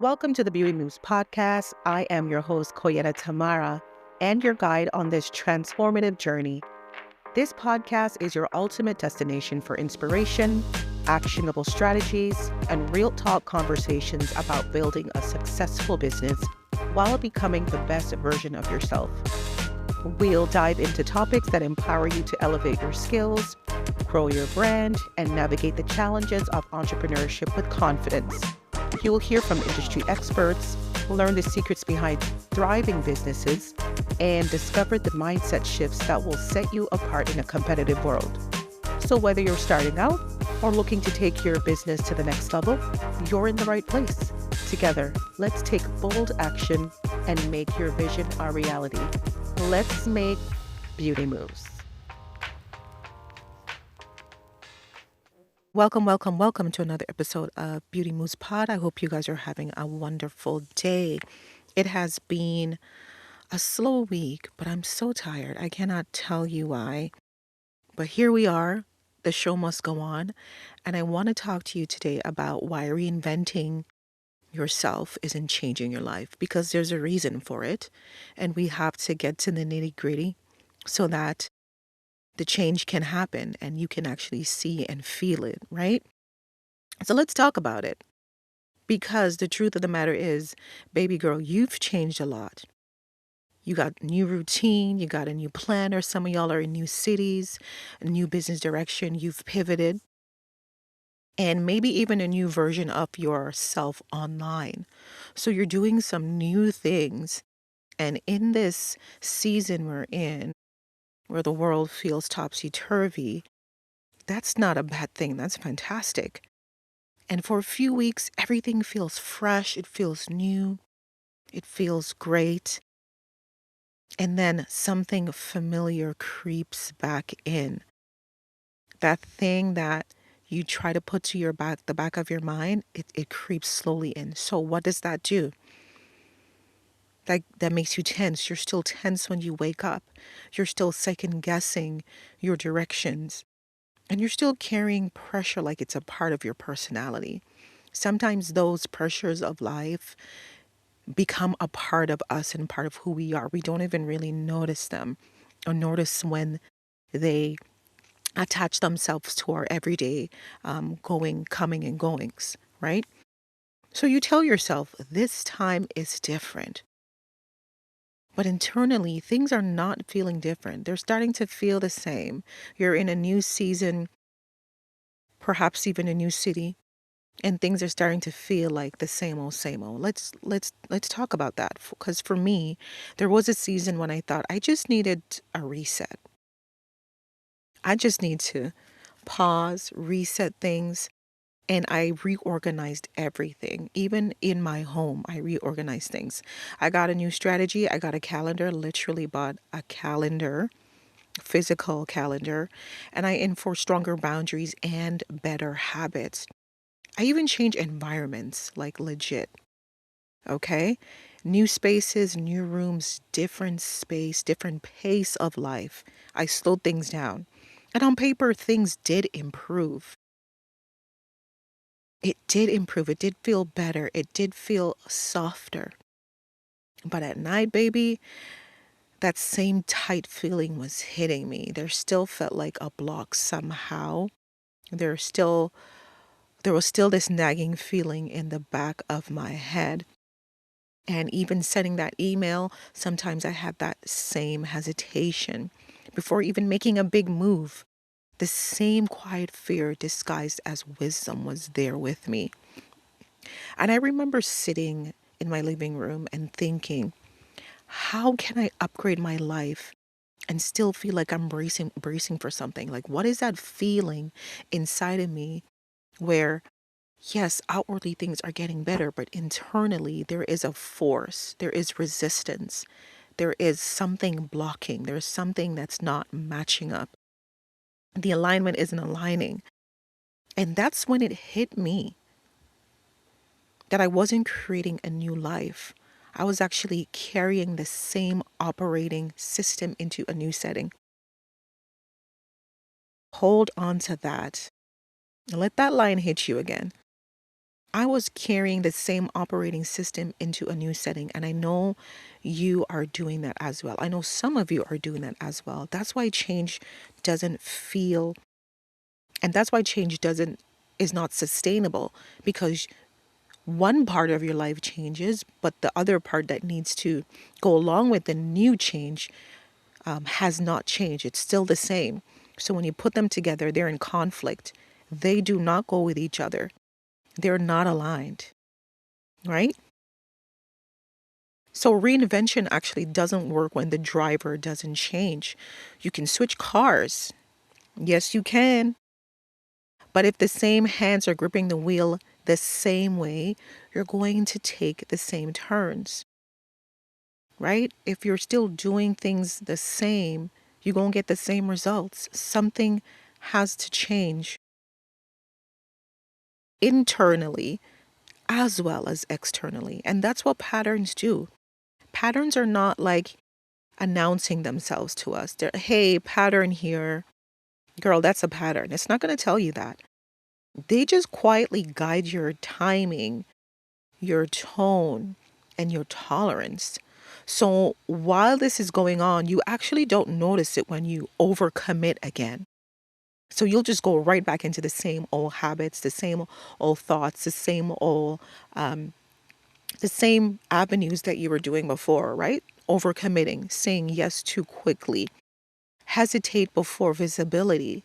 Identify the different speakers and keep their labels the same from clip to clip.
Speaker 1: Welcome to the Beauty Moves podcast. I am your host, Coyetta Tamara, and your guide on this transformative journey. This podcast is your ultimate destination for inspiration, actionable strategies, and real talk conversations about building a successful business while becoming the best version of yourself. We'll dive into topics that empower you to elevate your skills, grow your brand, and navigate the challenges of entrepreneurship with confidence. You'll hear from industry experts, learn the secrets behind thriving businesses, and discover the mindset shifts that will set you apart in a competitive world. So whether you're starting out or looking to take your business to the next level, you're in the right place. Together, let's take bold action and make your vision a reality. Let's make beauty moves. Welcome to another episode of Beauty Moves Pod. I hope you guys are having a wonderful day. It has been a slow week, but I'm so tired. I cannot tell you why. But here we are. The show must go on. And I want to talk to you today about why reinventing yourself isn't changing your life, because there's a reason for it. And we have to get to the nitty-gritty so that the change can happen and you can actually see and feel it, right? So let's talk about it. Because the truth of the matter is, baby girl, you've changed a lot. You got new routine, you got a new plan, or some of y'all are in new cities, a new business direction, you've pivoted, and maybe even a new version of yourself online. So you're doing some new things. And in this season we're in, where the world feels topsy-turvy, that's not a bad thing. That's fantastic. And for a few weeks, everything feels fresh, it feels new, it feels great. And then something familiar creeps back in. That thing that you try to put to the back of your mind, it creeps slowly in. So what does that do? That makes you tense. You're still tense when you wake up. You're still second guessing your directions. And you're still carrying pressure like it's a part of your personality. Sometimes those pressures of life become a part of us and part of who we are. We don't even really notice them or notice when they attach themselves to our everyday going, coming, and goings, right? So you tell yourself, this time is different. But internally, things are not feeling different. They're starting to feel the same. You're in a new season, perhaps even a new city, and things are starting to feel like the same old, same old. Let's talk about that. Because for me, there was a season when I thought I just needed a reset. I just need to pause, reset things, and I reorganized everything. Even in my home, I reorganized things. I got a new strategy. I got a calendar, literally bought a calendar, physical calendar, and I enforced stronger boundaries and better habits. I even changed environments, like legit. Okay? New spaces, new rooms, different space, different pace of life. I slowed things down. And on paper, things did improve. It did improve. It did feel better. It did feel softer. But at night, baby, that same tight feeling was hitting me. There still felt like a block somehow. There still there was still this nagging feeling in the back of my head. And even sending that email, sometimes I had that same hesitation before even making a big move. The same quiet fear disguised as wisdom was there with me. And I remember sitting in my living room and thinking, how can I upgrade my life and still feel like I'm bracing for something? Like, what is that feeling inside of me where, yes, outwardly things are getting better, but internally there is a force, there is resistance, there is something blocking, there's something that's not matching up. The alignment isn't aligning. And that's when it hit me that I wasn't creating a new life. I was actually carrying the same operating system into a new setting. Hold on to that. Let that line hit you again. I was carrying the same operating system into a new setting. And I know you are doing that as well. I know some of you are doing that as well. That's why change doesn't feel, and that's why change doesn't, is not sustainable, because one part of your life changes, but the other part that needs to go along with the new change has not changed. It's still the same. So when you put them together, they're in conflict. They do not go with each other. They're not aligned, right? So reinvention actually doesn't work when the driver doesn't change. You can switch cars. Yes, you can. But if the same hands are gripping the wheel the same way, you're going to take the same turns, right? If you're still doing things the same, you're going to get the same results. Something has to change internally as well as externally. And that's what patterns do. Patterns are not like announcing themselves to us. They're, hey, pattern here. Girl, that's a pattern. It's not going to tell you that. They just quietly guide your timing, your tone, and your tolerance. So while this is going on, you actually don't notice it when you overcommit again. So you'll just go right back into the same old habits, the same old thoughts, um, the same avenues that you were doing before, right? Overcommitting, saying yes too quickly, hesitate before visibility,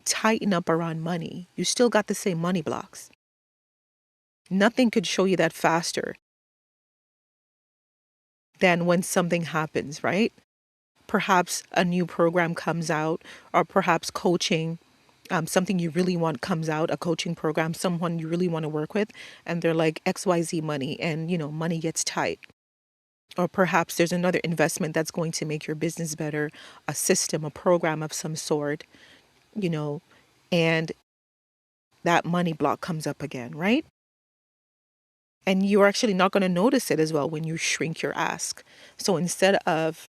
Speaker 1: tighten up around money. You still got the same money blocks. Nothing could show you that faster than when something happens, right? Perhaps a new program comes out, or perhaps coaching, something you really want comes out, a coaching program, someone you really want to work with, and they're like XYZ money, and money gets tight. Or perhaps there's another investment that's going to make your business better, a system, a program of some sort, you know, and that money block comes up again, right? And you're actually not going to notice it as well when you shrink your ask. So instead of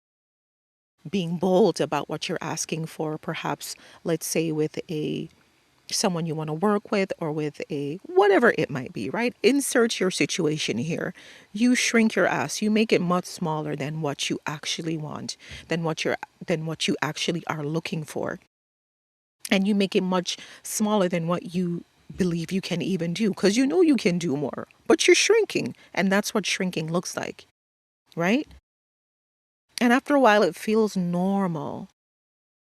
Speaker 1: being bold about what you're asking for, perhaps, let's say with a someone you want to work with, or with a whatever it might be, right? Insert your situation here. You shrink your ask. You make it much smaller than what you actually want, than what you actually are looking for. And you make it much smaller than what you believe you can even do, because you know you can do more, but you're shrinking. And that's what shrinking looks like, right? And after a while, it feels normal.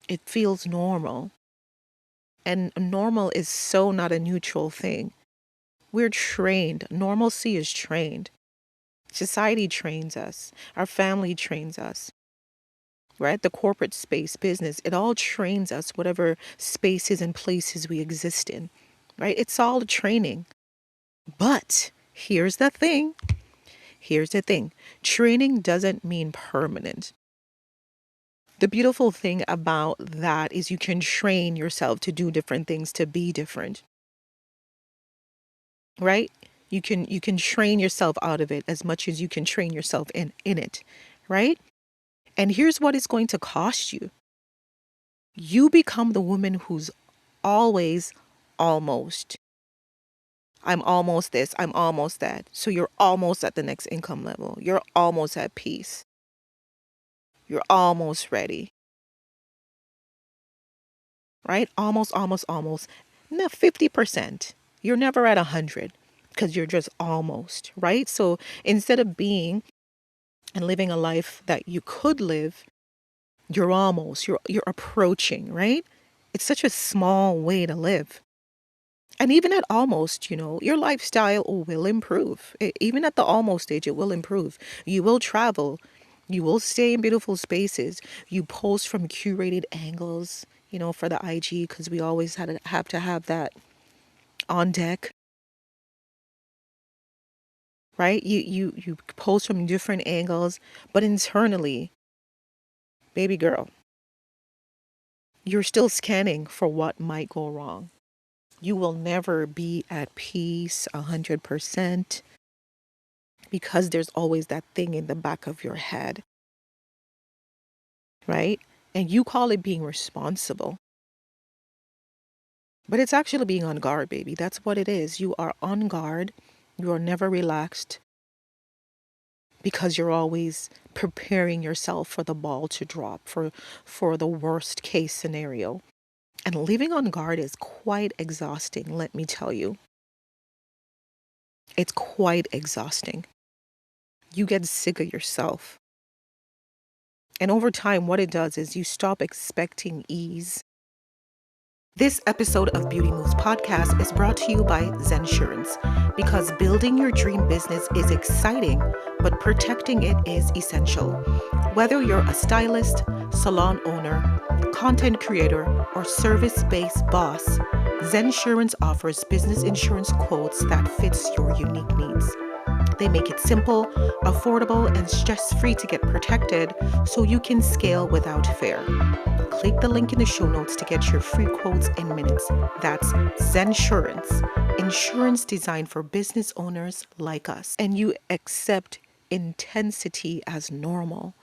Speaker 1: It feels normal. And normal is so not a neutral thing. We're trained. Normalcy is trained. Society trains us. Our family trains us, right? The corporate space, business, it all trains us, whatever spaces and places we exist in, right? It's all training. But here's the thing. Here's the thing. Training doesn't mean permanent. The beautiful thing about that is you can train yourself to do different things, to be different, right? You can train yourself out of it as much as you can train yourself in it, right? And here's what it's going to cost you. You become the woman who's always almost. I'm almost this, I'm almost that. So you're almost at the next income level. You're almost at peace. You're almost ready, right? Almost, almost, almost. No, 50%. You're never at 100 because you're just almost, right? So instead of being and living a life that you could live, you're almost, you're approaching, right? It's such a small way to live. And even at almost, your lifestyle will improve. Even at the almost stage, it will improve. You will travel. You will stay in beautiful spaces. You post from curated angles, for the IG, because we always have to have that on deck, right? You post from different angles, but internally, baby girl, you're still scanning for what might go wrong. You will never be at peace 100%, because there's always that thing in the back of your head, right? And you call it being responsible. But it's actually being on guard, baby. That's what it is. You are on guard. You are never relaxed because you're always preparing yourself for the ball to drop, for the worst case scenario. And living on guard is quite exhausting, let me tell you. It's quite exhausting. You get sick of yourself. And over time, what it does is you stop expecting ease. This episode of Beauty Moves Podcast is brought to you by Zensurance, because building your dream business is exciting, but protecting it is essential. Whether you're a stylist, salon owner, content creator, or service-based boss, Zensurance offers business insurance quotes that fits your unique needs. They make it simple, affordable, and stress-free to get protected so you can scale without fear. Click the link in the show notes to get your free quotes in minutes. That's Zensurance, insurance designed for business owners like us. And you accept intensity as normal.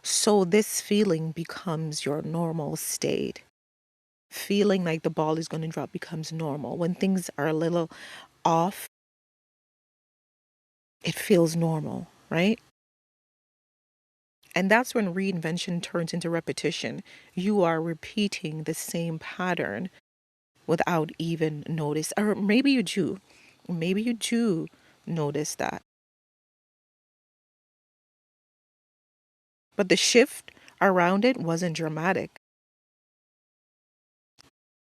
Speaker 1: So this feeling becomes your normal state. Feeling like the ball is going to drop becomes normal. When things are a little off, it feels normal, right? And that's when reinvention turns into repetition. You are repeating the same pattern without even notice. Or maybe you do. Maybe you do notice that. But the shift around it wasn't dramatic.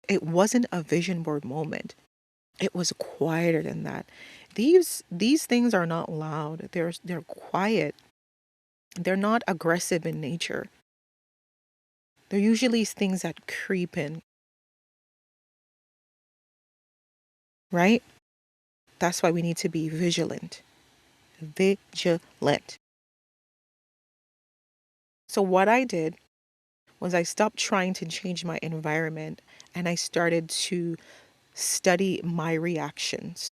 Speaker 1: It wasn't a vision board moment. It was quieter than that. These things are not loud. They're quiet. They're not aggressive in nature. They're usually things that creep in, right? That's why we need to be vigilant. Vigilant. So what I did was I stopped trying to change my environment and I started to study my reactions.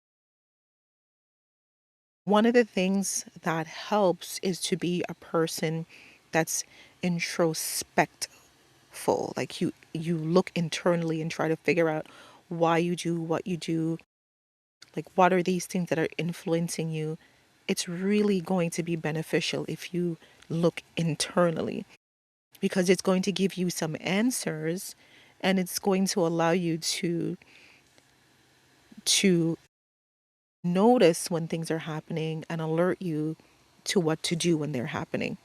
Speaker 1: One of the things that helps is to be a person that's introspectful. Like you look internally and try to figure out why you do what you do. Like, what are these things that are influencing you? It's really going to be beneficial if you look internally, because it's going to give you some answers and it's going to allow you to notice when things are happening and alert you to what to do when they're happening.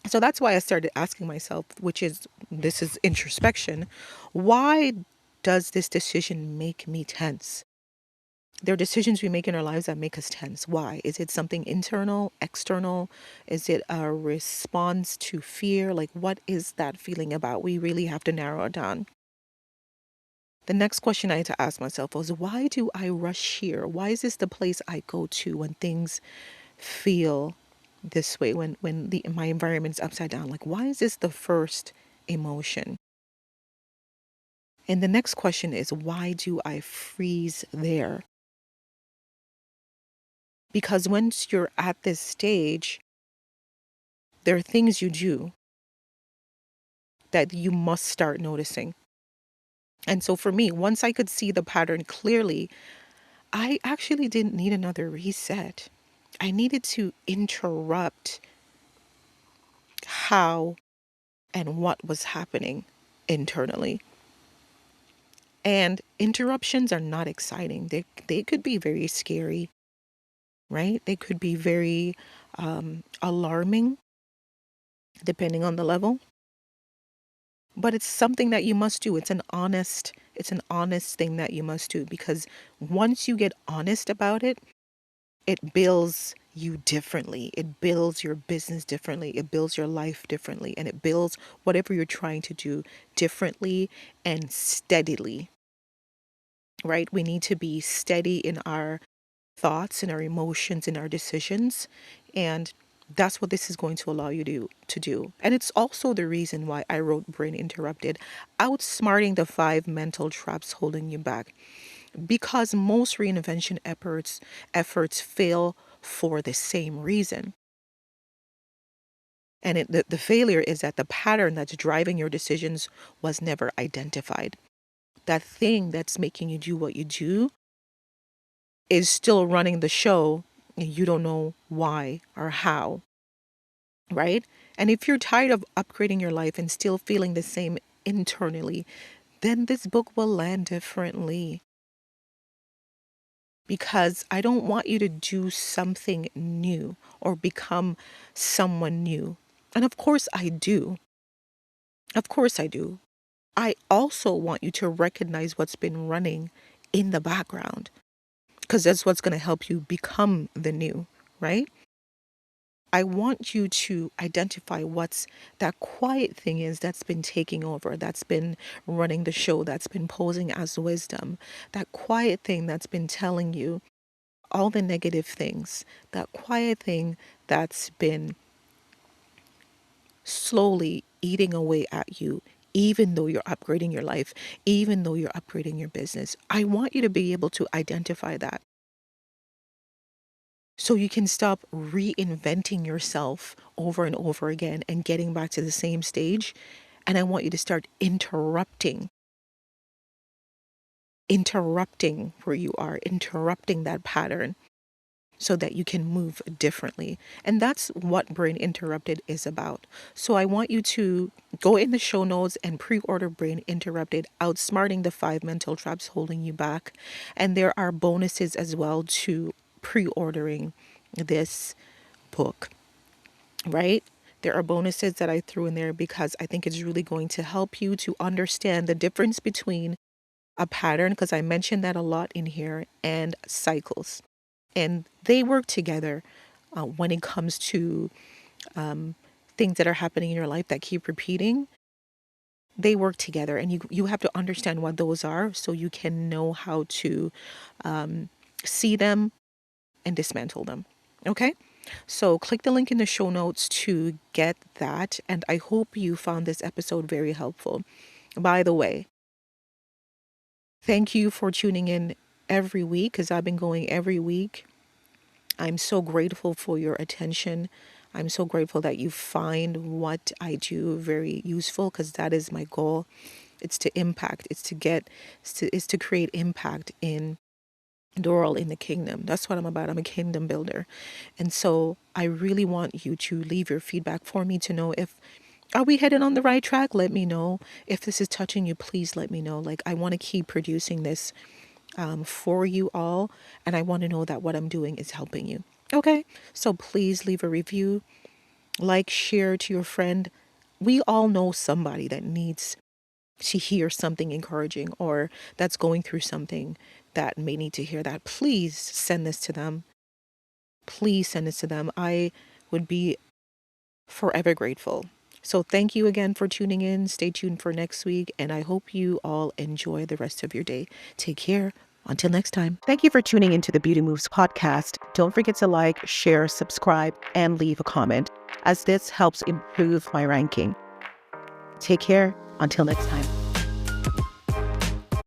Speaker 1: So that's why I started asking myself, this is introspection. Why does this decision make me tense? There are decisions we make in our lives that make us tense. Why? Is it something internal, external? Is it a response to fear? Like, what is that feeling about? We really have to narrow it down. The next question I had to ask myself was, why do I rush here? Why is this the place I go to when things feel this way, when my environment's upside down? Like, why is this the first emotion? And the next question is, why do I freeze there? Because once you're at this stage, there are things you do that you must start noticing. And so for me, once I could see the pattern clearly, I actually didn't need another reset. I needed to interrupt how and what was happening internally. And interruptions are not exciting. They could be very scary, right? They could be very alarming, depending on the level. But it's something that you must do. It's an honest thing that you must do, because once you get honest about it, it builds you differently. It builds your business differently. It builds your life differently, and it builds whatever you're trying to do differently and steadily. Right? We need to be steady in our thoughts and our emotions and our decisions, and that's what this is going to allow you to do. And it's also the reason why I wrote Brain Interrupted, outsmarting the 5 mental traps holding you back. Because most reinvention efforts fail for the same reason. And the failure is that the pattern that's driving your decisions was never identified. that thing that's making you do what you do is still running the show and you don't know why or how, right? And if you're tired of upgrading your life and still feeling the same internally, then this book will land differently. Because I don't want you to do something new or become someone new. And of course I do. Of course I do. I also want you to recognize what's been running in the background because that's what's going to help you become the new, right? I want you to identify what's that quiet thing is that's been taking over, that's been running the show, that's been posing as wisdom, that quiet thing that's been telling you all the negative things, that quiet thing that's been slowly eating away at you, even though you're upgrading your life, even though you're upgrading your business. I want you to be able to identify that so you can stop reinventing yourself over and over again and getting back to the same stage. And I want you to start interrupting where you are, interrupting that pattern so that you can move differently. And that's what Brain Interrupted is about. So I want you to go in the show notes and pre-order Brain Interrupted, Outsmarting the 5 Mental Traps Holding You Back. And there are bonuses as well to pre-ordering this book, right? There are bonuses that I threw in there because I think it's really going to help you to understand the difference between a pattern, because I mentioned that a lot in here, and cycles. And they work together when it comes to things that are happening in your life that keep repeating. They work together, and you have to understand what those are so you can know how to see them and dismantle them. Okay? So click the link in the show notes to get that. And I hope you found this episode very helpful. By the way, thank you for tuning in every week because I've been going every week. I'm so grateful for your attention. I'm so grateful that you find what I do very useful because that is my goal. It's to impact, it's to create impact in the world, in the kingdom. That's what I'm about. I'm a kingdom builder. And so I really want you to leave your feedback for me to know if are we headed on the right track? Let me know. If this is touching you, please let me know. Like I want to keep producing this for you all. And I want to know that what I'm doing is helping you. Okay. So please leave a review, like, share to your friend. We all know somebody that needs to hear something encouraging or that's going through something that may need to hear that. Please send this to them. Please send this to them. I would be forever grateful. So thank you again for tuning in. Stay tuned for next week. And I hope you all enjoy the rest of your day. Take care. Until next time. Thank you for tuning into the Beauty Moves podcast. Don't forget to like, share, subscribe, and leave a comment, as this helps improve my ranking. Take care. Until next time.